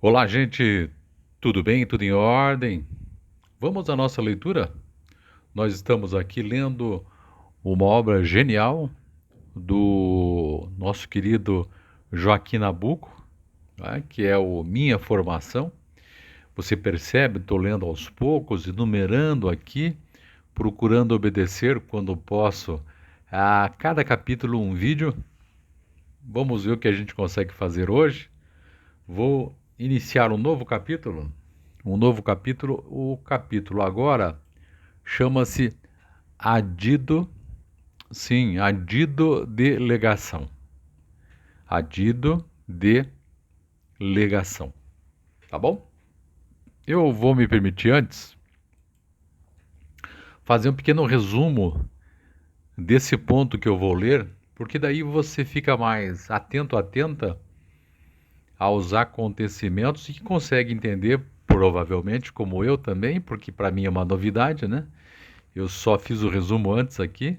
Olá, gente, tudo bem? Tudo em ordem? Vamos à nossa leitura? Nós estamos aqui lendo uma obra genial do nosso querido Joaquim Nabuco, né, que é o Minha Formação. Você percebe, estou lendo aos poucos, enumerando aqui, procurando obedecer quando posso a cada capítulo um vídeo. Vamos ver o que a gente consegue fazer hoje. Vou iniciar um novo capítulo. O capítulo agora chama-se Adido, sim, Adido de Legação. Adido de Legação, tá bom? Eu vou me permitir antes fazer um pequeno resumo desse ponto que eu vou ler, porque daí você fica mais atenta aos acontecimentos e consegue entender, provavelmente, como eu também, porque para mim é uma novidade, né? Eu só fiz o resumo antes aqui,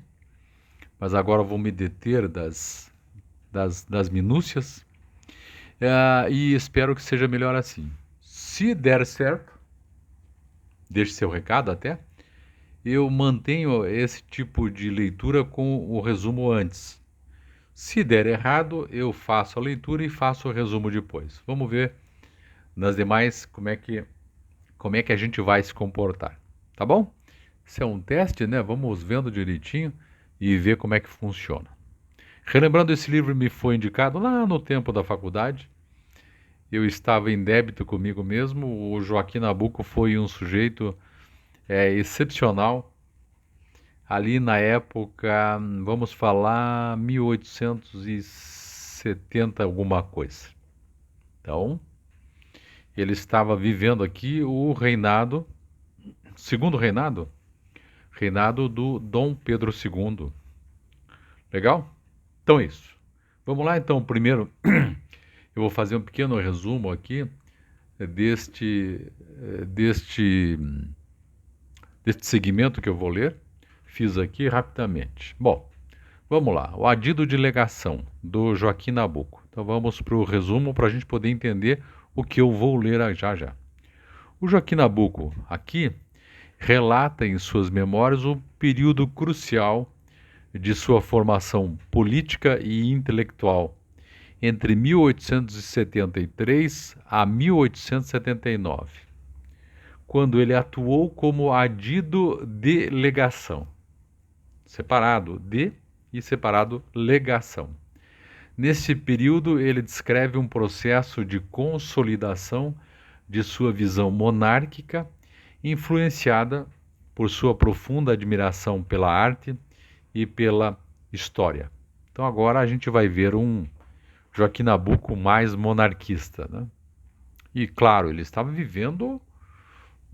mas agora vou me deter das minúcias, e espero que seja melhor assim. Se der certo, deixe seu recado até, eu mantenho esse tipo de leitura com o resumo antes. Se der errado, eu faço a leitura e faço o resumo depois. Vamos ver nas demais como é que a gente vai se comportar, tá bom? Isso é um teste, né? Vamos vendo direitinho e ver como é que funciona. Relembrando, esse livro me foi indicado lá no tempo da faculdade. Eu estava em débito comigo mesmo. O Joaquim Nabuco foi um sujeito excepcional. Ali na época, vamos falar 1870 alguma coisa. Então, ele estava vivendo aqui o reinado, segundo reinado do Dom Pedro II. Legal? Então é isso. Vamos lá então, primeiro eu vou fazer um pequeno resumo aqui deste, deste, deste segmento que eu vou ler. Fiz aqui rapidamente. Bom, vamos lá. O Adido de Legação, do Joaquim Nabuco. Então vamos para o resumo para a gente poder entender o que eu vou ler já já. O Joaquim Nabuco aqui relata em suas memórias um período crucial de sua formação política e intelectual entre 1873 a 1879, quando ele atuou como adido de legação, separado de e separado legação. Nesse período, ele descreve um processo de consolidação de sua visão monárquica, influenciada por sua profunda admiração pela arte e pela história. Então agora a gente vai ver um Joaquim Nabuco mais monarquista, né? E claro, ele estava vivendo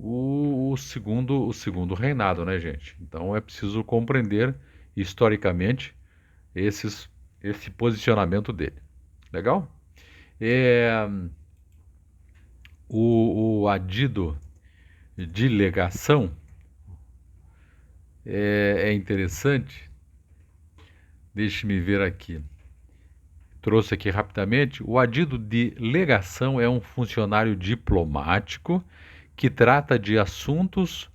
o segundo reinado, né, gente? Então é preciso compreender historicamente esse posicionamento dele. Legal? É, o adido de legação é interessante. Deixe-me ver aqui. Trouxe aqui rapidamente. O adido de legação é um funcionário diplomático que trata de assuntos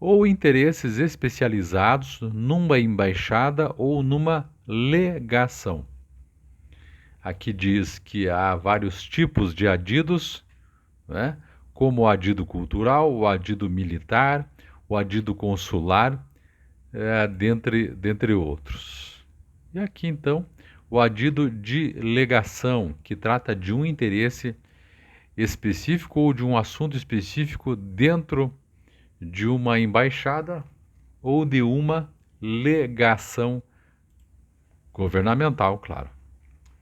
ou interesses especializados numa embaixada ou numa legação. Aqui diz que há vários tipos de adidos, né? Como o adido cultural, o adido militar, o adido consular, dentre outros. E aqui então o adido de legação, que trata de um interesse específico ou de um assunto específico dentro de uma embaixada ou de uma legação governamental, claro.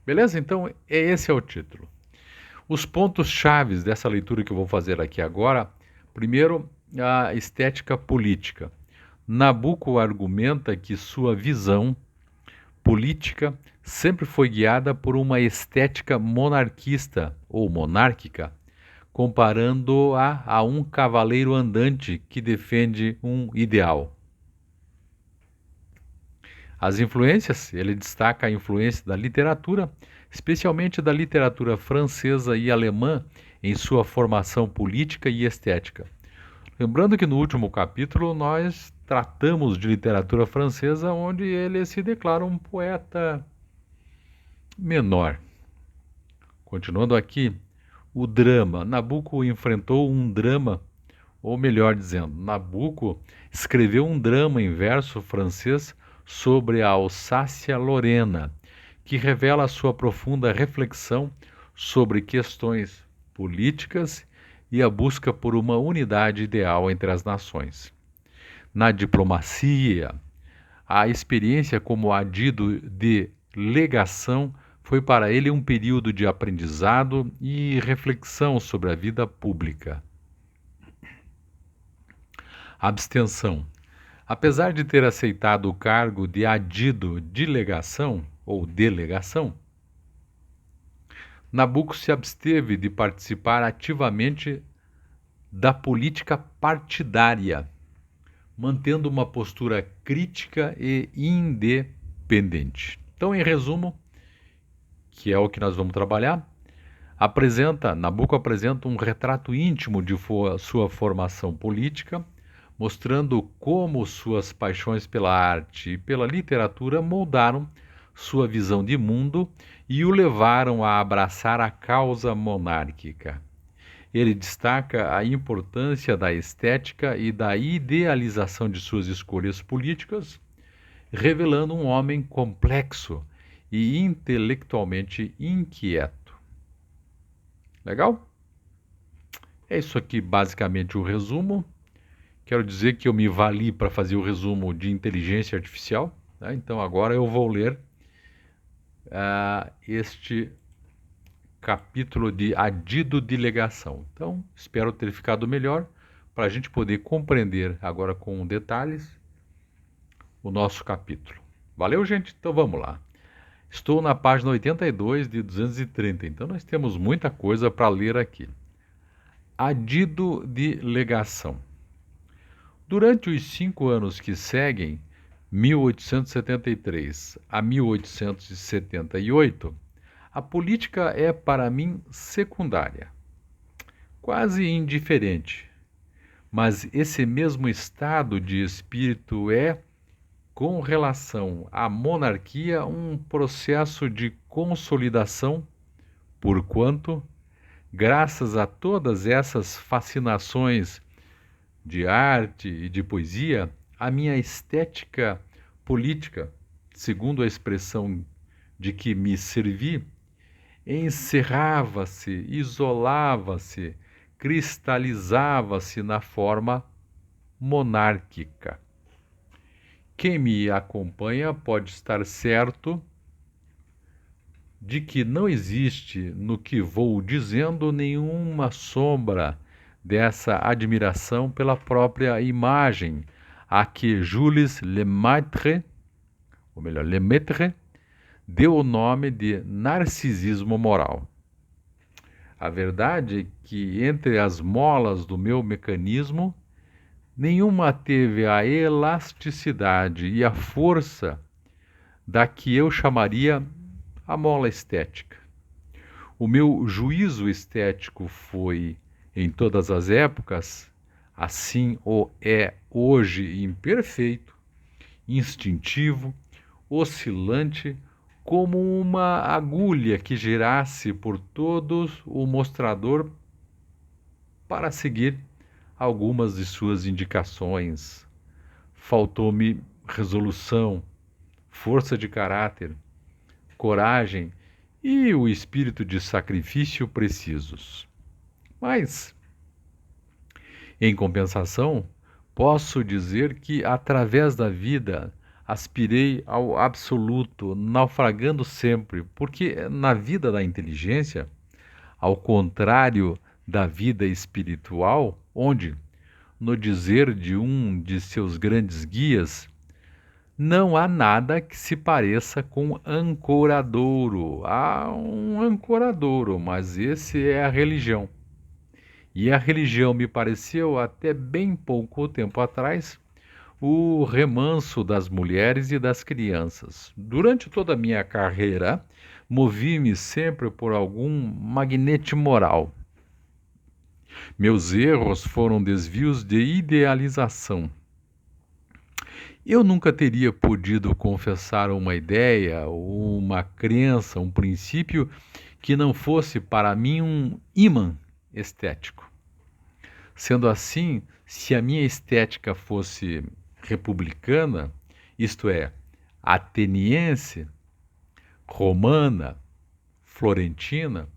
Beleza? Então, esse é o título. Os pontos chaves dessa leitura que eu vou fazer aqui agora, primeiro, a estética política. Nabuco argumenta que sua visão política sempre foi guiada por uma estética monarquista ou monárquica, comparando-a a um cavaleiro andante que defende um ideal. As influências, ele destaca a influência da literatura, especialmente da literatura francesa e alemã, em sua formação política e estética. Lembrando que no último capítulo nós tratamos de literatura francesa, onde ele se declara um poeta menor. Continuando aqui, o drama. Nabucco enfrentou um drama, ou melhor dizendo, Nabucco escreveu um drama em verso francês sobre a Alsácia-Lorena, que revela a sua profunda reflexão sobre questões políticas e a busca por uma unidade ideal entre as nações. Na diplomacia, a experiência como adido de legação foi para ele um período de aprendizado e reflexão sobre a vida pública. Abstenção. Apesar de ter aceitado o cargo de adido de legação ou delegação, Nabucco se absteve de participar ativamente da política partidária, mantendo uma postura crítica e independente. Então, em resumo, que é o que nós vamos trabalhar, Nabucco apresenta um retrato íntimo de sua formação política, mostrando como suas paixões pela arte e pela literatura moldaram sua visão de mundo e o levaram a abraçar a causa monárquica. Ele destaca a importância da estética e da idealização de suas escolhas políticas, revelando um homem complexo e intelectualmente inquieto. Legal? É isso aqui basicamente o resumo. Quero dizer que eu me vali para fazer o resumo de inteligência artificial, né? Então agora eu vou ler este capítulo de adido de legação. Então, espero ter ficado melhor para a gente poder compreender agora com detalhes o nosso capítulo. Valeu, gente? Então vamos lá. Estou na página 82 de 230, então nós temos muita coisa para ler aqui. Adido de legação. Durante os 5 anos que seguem, 1873 a 1878, a política é para mim secundária, quase indiferente, mas esse mesmo estado de espírito é, com relação à monarquia, um processo de consolidação, porquanto, graças a todas essas fascinações de arte e de poesia, a minha estética política, segundo a expressão de que me servi, encerrava-se, isolava-se, cristalizava-se na forma monárquica. Quem me acompanha pode estar certo de que não existe no que vou dizendo nenhuma sombra dessa admiração pela própria imagem a que Jules Lemaitre, ou melhor, Lemaitre, deu o nome de narcisismo moral. A verdade é que entre as molas do meu mecanismo, nenhuma teve a elasticidade e a força da que eu chamaria a mola estética. O meu juízo estético foi, em todas as épocas, assim o é hoje, imperfeito, instintivo, oscilante, como uma agulha que girasse por todo o mostrador para seguir algumas de suas indicações. Faltou-me resolução, força de caráter, coragem e o espírito de sacrifício precisos. Mas, em compensação, posso dizer que, através da vida, aspirei ao absoluto, naufragando sempre, porque na vida da inteligência, ao contrário da vida espiritual, onde, no dizer de um de seus grandes guias, não há nada que se pareça com ancoradouro. Há um ancoradouro, mas esse é a religião. E a religião me pareceu, até bem pouco tempo atrás, o remanso das mulheres e das crianças. Durante toda a minha carreira, movi-me sempre por algum magnete moral. Meus erros foram desvios de idealização. Eu nunca teria podido confessar uma ideia, uma crença, um princípio que não fosse para mim um ímã estético. Sendo assim, se a minha estética fosse republicana, isto é, ateniense, romana, florentina,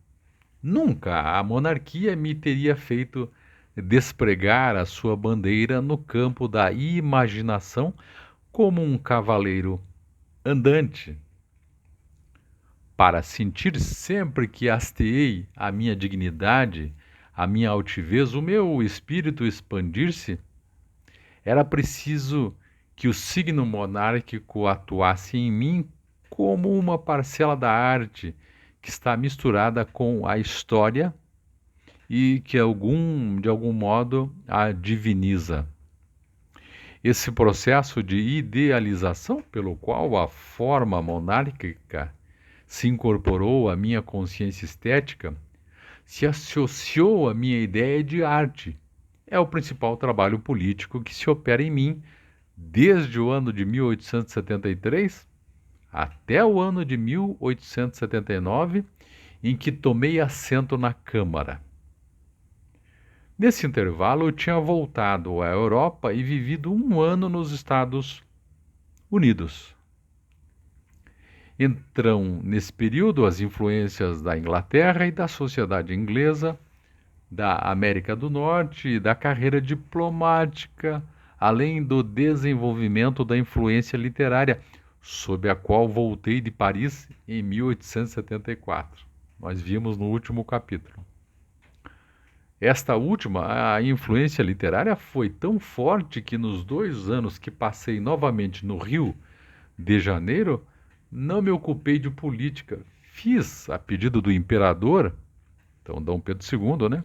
nunca a monarquia me teria feito despregar a sua bandeira no campo da imaginação como um cavaleiro andante, para sentir sempre que hasteei a minha dignidade, a minha altivez, o meu espírito expandir-se, era preciso que o signo monárquico atuasse em mim como uma parcela da arte que está misturada com a história e que de algum modo a diviniza. Esse processo de idealização pelo qual a forma monárquica se incorporou à minha consciência estética se associou à minha ideia de arte. É o principal trabalho político que se opera em mim desde o ano de 1873 até o ano de 1879, em que tomei assento na Câmara. Nesse intervalo, eu tinha voltado à Europa e vivido um ano nos Estados Unidos. Entram nesse período as influências da Inglaterra e da sociedade inglesa, da América do Norte e da carreira diplomática, além do desenvolvimento da influência literária, sob a qual voltei de Paris em 1874. Nós vimos no último capítulo. Esta última, a influência literária foi tão forte que nos 2 anos que passei novamente no Rio de Janeiro, não me ocupei de política. Fiz, a pedido do imperador, então Dom Pedro II, né,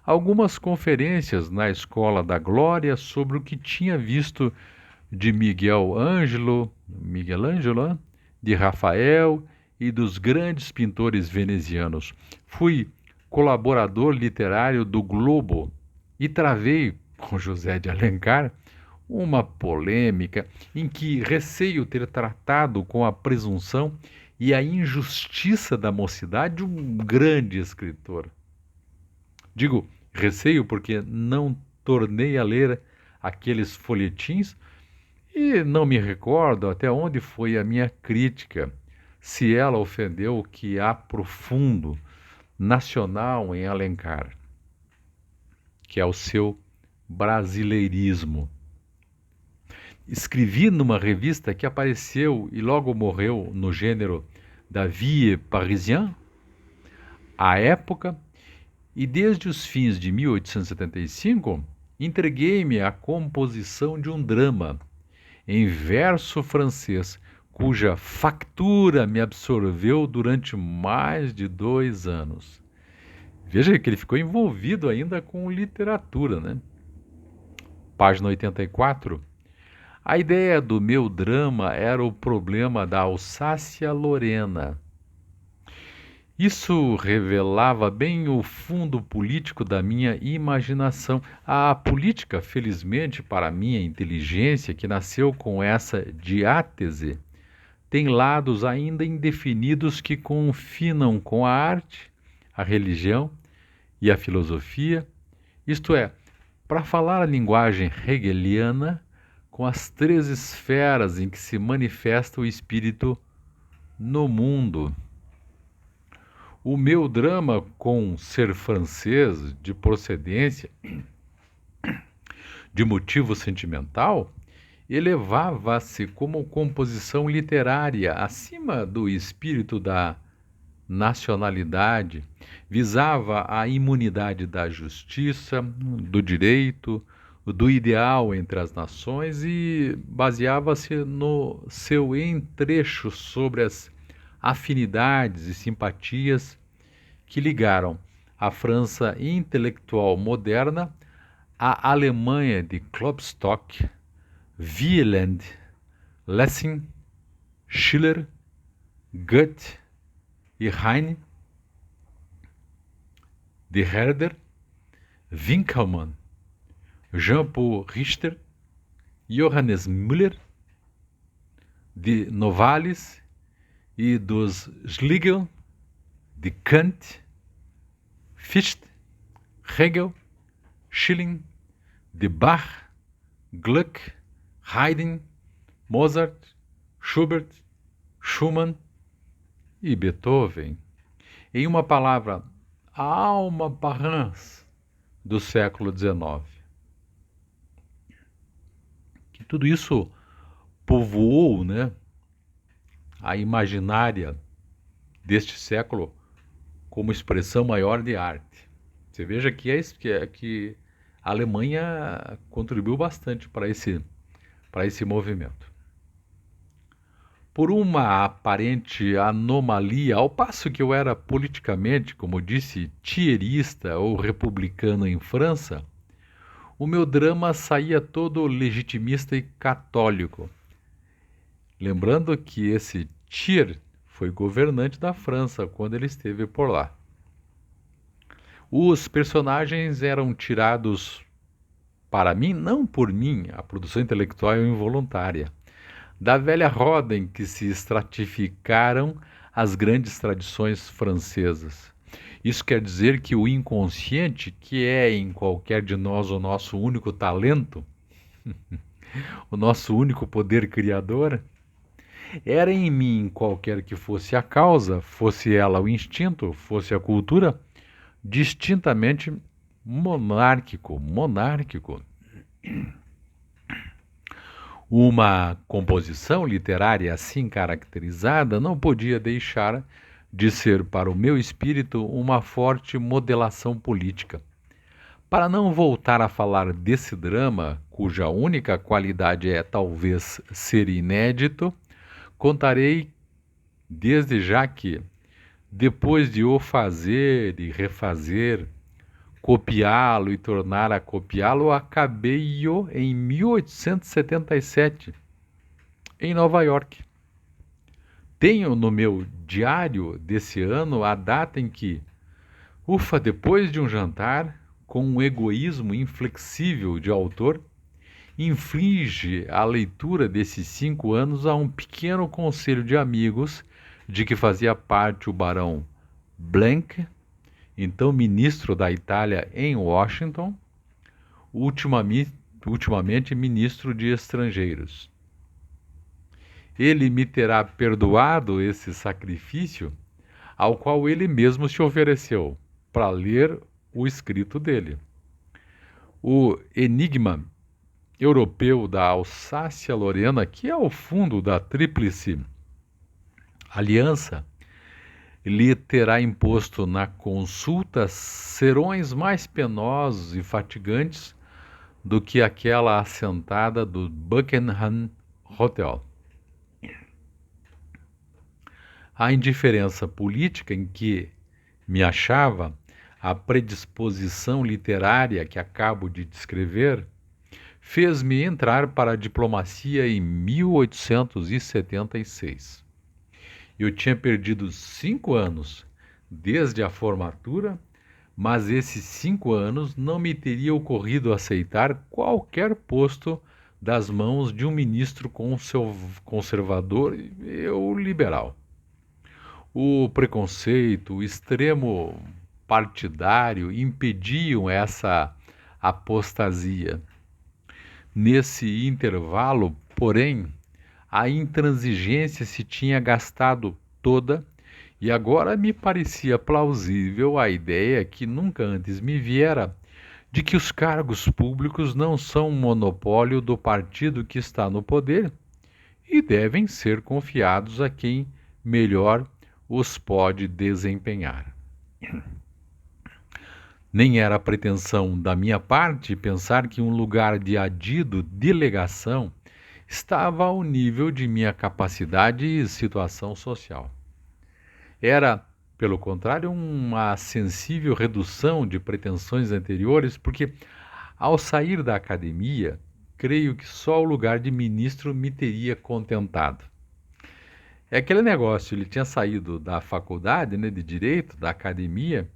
algumas conferências na Escola da Glória sobre o que tinha visto de Miguel Ângelo, de Rafael e dos grandes pintores venezianos. Fui colaborador literário do Globo e travei com José de Alencar uma polêmica em que receio ter tratado com a presunção e a injustiça da mocidade de um grande escritor. Digo receio porque não tornei a ler aqueles folhetins e não me recordo até onde foi a minha crítica, se ela ofendeu o que há profundo, nacional em Alencar, que é o seu brasileirismo. Escrevi numa revista que apareceu e logo morreu no gênero da Vie Parisienne, à época, e desde os fins de 1875 entreguei-me à composição de um drama em verso francês, cuja factura me absorveu durante mais de 2 anos. Veja que ele ficou envolvido ainda com literatura, né? Página 84. A ideia do meu drama era o problema da Alsácia-Lorena. Isso revelava bem o fundo político da minha imaginação. A política, felizmente para minha inteligência, que nasceu com essa diátese, tem lados ainda indefinidos que confinam com a arte, a religião e a filosofia, isto é, para falar a linguagem hegeliana, com as 3 esferas em que se manifesta o espírito no mundo. O meu drama, com ser francês, de procedência, de motivo sentimental, elevava-se como composição literária acima do espírito da nacionalidade, visava a imunidade da justiça, do direito, do ideal entre as nações e baseava-se no seu entrecho sobre as afinidades e simpatias que ligaram a França intelectual moderna à Alemanha de Klopstock, Wieland, Lessing, Schiller, Goethe e Heine, de Herder, Winckelmann, Jean-Paul Richter, Johannes Müller, de Novalis e dos Schlegel, de Kant, Fichte, Hegel, Schelling, de Bach, Gluck, Haydn, Mozart, Schubert, Schumann e Beethoven. Em uma palavra, a alma parrãs do século XIX. Que tudo isso povoou, né, a imaginária deste século como expressão maior de arte. Você veja que a Alemanha contribuiu bastante para esse movimento. Por uma aparente anomalia, ao passo que eu era politicamente, como disse, thierista ou republicano em França, o meu drama saía todo legitimista e católico. Lembrando que esse Thiers foi governante da França quando ele esteve por lá. Os personagens eram tirados para mim, não por mim, a produção intelectual é involuntária, da velha roda em que se estratificaram as grandes tradições francesas. Isso quer dizer que o inconsciente, que é em qualquer de nós o nosso único talento, o nosso único poder criador, era em mim, qualquer que fosse a causa, fosse ela o instinto, fosse a cultura, distintamente monárquico. Uma composição literária assim caracterizada não podia deixar de ser para o meu espírito uma forte modelação política. Para não voltar a falar desse drama, cuja única qualidade é talvez ser inédito, contarei desde já que, depois de o fazer e refazer, copiá-lo e tornar a copiá-lo, acabei-o em 1877, em Nova York. Tenho no meu diário desse ano a data em que, depois de um jantar, com um egoísmo inflexível de autor, inflige a leitura desses 5 anos a um pequeno conselho de amigos de que fazia parte o barão Blanc, então ministro da Itália em Washington, ultimamente ministro de Estrangeiros. Ele me terá perdoado esse sacrifício ao qual ele mesmo se ofereceu para ler o escrito dele. O Enigma Europeu da Alsácia-Lorena, que é o fundo da Tríplice Aliança, lhe terá imposto na consulta serões mais penosos e fatigantes do que aquela assentada do Buckingham Hotel. A indiferença política em que me achava, a predisposição literária que acabo de descrever, fez-me entrar para a diplomacia em 1876. Eu tinha perdido 5 anos desde a formatura, mas esses 5 anos não me teria ocorrido aceitar qualquer posto das mãos de um ministro conservador ou liberal. O preconceito, o extremo partidário impediam essa apostasia. Nesse intervalo, porém, a intransigência se tinha gastado toda e agora me parecia plausível a ideia que nunca antes me viera de que os cargos públicos não são um monopólio do partido que está no poder e devem ser confiados a quem melhor os pode desempenhar. Nem era pretensão da minha parte pensar que um lugar de adido delegação estava ao nível de minha capacidade e situação social. Era, pelo contrário, uma sensível redução de pretensões anteriores, porque, ao sair da academia, creio que só o lugar de ministro me teria contentado. É aquele negócio, ele tinha saído da faculdade, né, de Direito, da academia,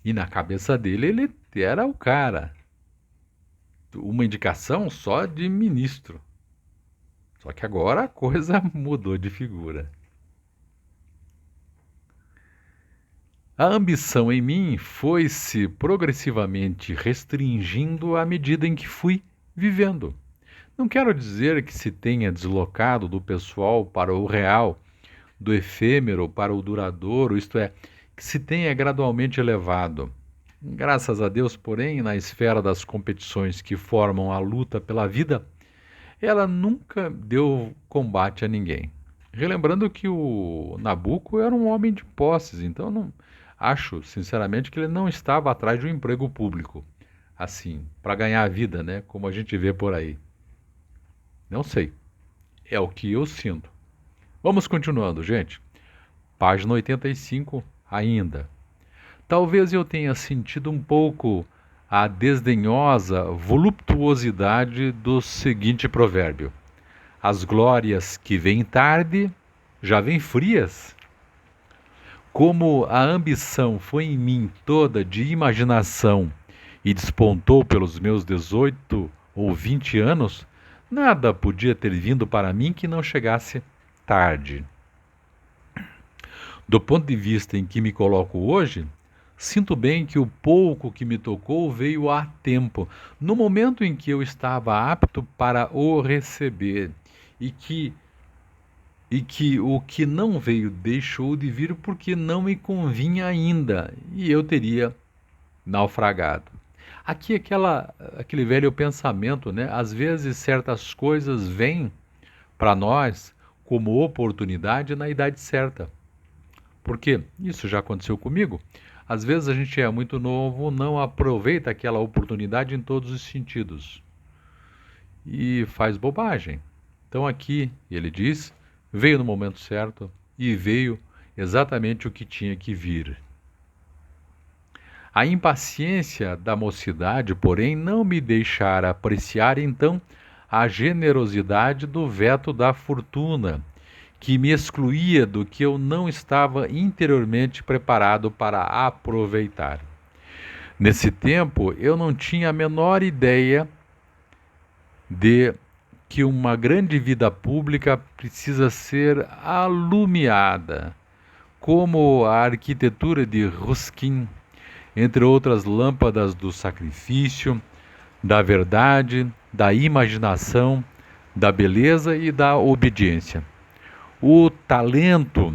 E na cabeça dele, ele era o cara. Uma indicação só de ministro. Só que agora a coisa mudou de figura. A ambição em mim foi se progressivamente restringindo à medida em que fui vivendo. Não quero dizer que se tenha deslocado do pessoal para o real, do efêmero para o duradouro, isto é, que se tenha gradualmente elevado. Graças a Deus, porém, na esfera das competições que formam a luta pela vida, ela nunca deu combate a ninguém. Relembrando que o Nabucco era um homem de posses, então não acho, sinceramente, que ele não estava atrás de um emprego público, assim, para ganhar a vida, né, como a gente vê por aí. Não sei. É o que eu sinto. Vamos continuando, gente. Página 85 ainda. Talvez eu tenha sentido um pouco a desdenhosa voluptuosidade do seguinte provérbio: as glórias que vêm tarde já vêm frias. Como a ambição foi em mim toda de imaginação e despontou pelos meus 18 ou 20 anos, nada podia ter vindo para mim que não chegasse tarde. Do ponto de vista em que me coloco hoje, sinto bem que o pouco que me tocou veio a tempo, no momento em que eu estava apto para o receber, e que o que não veio deixou de vir porque não me convinha ainda, e eu teria naufragado. Aqui aquele velho pensamento, né? Às vezes certas coisas vêm para nós como oportunidade na idade certa. Porque isso já aconteceu comigo. Às vezes a gente é muito novo, não aproveita aquela oportunidade em todos os sentidos e faz bobagem. Então aqui ele diz, veio no momento certo e veio exatamente o que tinha que vir. A impaciência da mocidade, porém, não me deixara apreciar então a generosidade do veto da fortuna, que me excluía do que eu não estava interiormente preparado para aproveitar. Nesse tempo, eu não tinha a menor ideia de que uma grande vida pública precisa ser alumiada, como a arquitetura de Ruskin, entre outras lâmpadas do sacrifício, da verdade, da imaginação, da beleza e da obediência. O talento,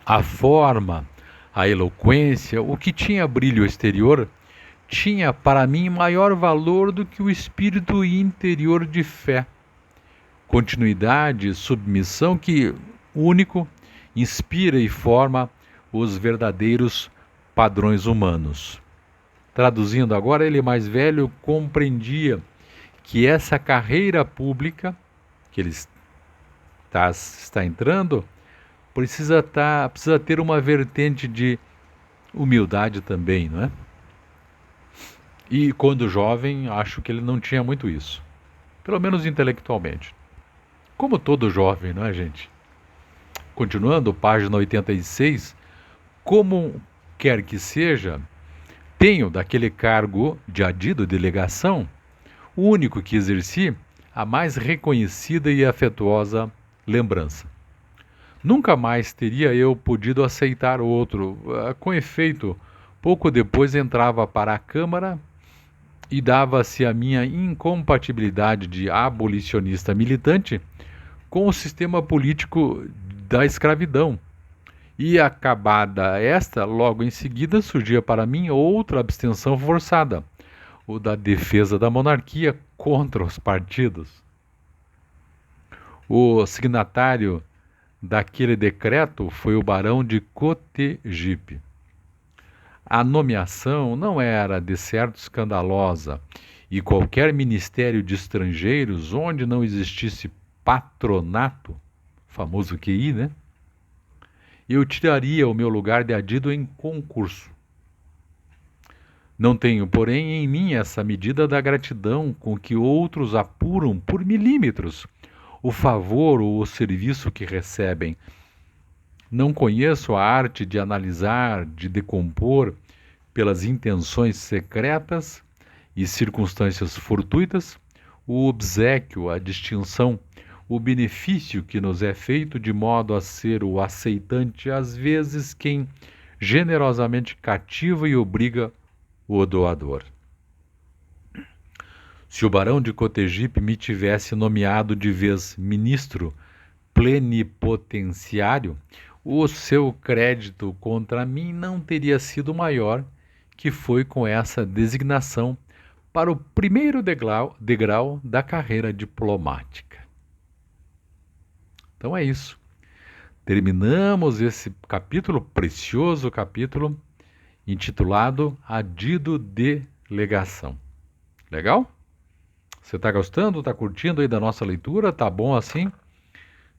a forma, a eloquência, o que tinha brilho exterior, tinha para mim maior valor do que o espírito interior de fé, continuidade e submissão que único inspira e forma os verdadeiros padrões humanos. Traduzindo agora, ele mais velho compreendia que essa carreira pública que ele está entrando precisa ter uma vertente de humildade também, não é? E quando jovem, acho que ele não tinha muito isso, pelo menos intelectualmente. Como todo jovem, não é, gente? Continuando, página 86, como quer que seja, tenho daquele cargo de adido delegação, o único que exerci, a mais reconhecida e afetuosa lembrança. Nunca mais teria eu podido aceitar outro. Com efeito, pouco depois entrava para a Câmara e dava-se a minha incompatibilidade de abolicionista militante com o sistema político da escravidão. E acabada esta, logo em seguida surgia para mim outra abstenção forçada, o da defesa da monarquia contra os partidos. O signatário daquele decreto foi o barão de Cotegipe. A nomeação não era de certo escandalosa, e qualquer ministério de estrangeiros onde não existisse patronato, famoso QI, né? Eu tiraria o meu lugar de adido em concurso. Não tenho, porém, em mim essa medida da gratidão com que outros apuram por milímetros o favor ou o serviço que recebem. Não conheço a arte de analisar, de decompor pelas intenções secretas e circunstâncias fortuitas o obséquio, a distinção, o benefício que nos é feito de modo a ser o aceitante, às vezes quem generosamente cativa e obriga o doador. Se o barão de Cotegipe me tivesse nomeado de vez ministro plenipotenciário, o seu crédito contra mim não teria sido maior que foi com essa designação para o primeiro degrau da carreira diplomática. Então é isso. Terminamos esse capítulo, precioso capítulo, intitulado Adido de Legação. Legal? Você está gostando? Está curtindo aí da nossa leitura? Tá bom assim?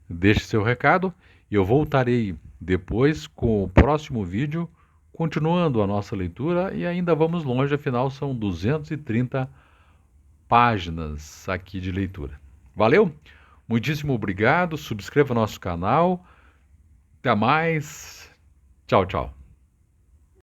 Deixe seu recado e eu voltarei depois com o próximo vídeo, continuando a nossa leitura e ainda vamos longe, afinal são 230 páginas aqui de leitura. Valeu? Muitíssimo obrigado, subscreva nosso canal. Até mais. Tchau, tchau.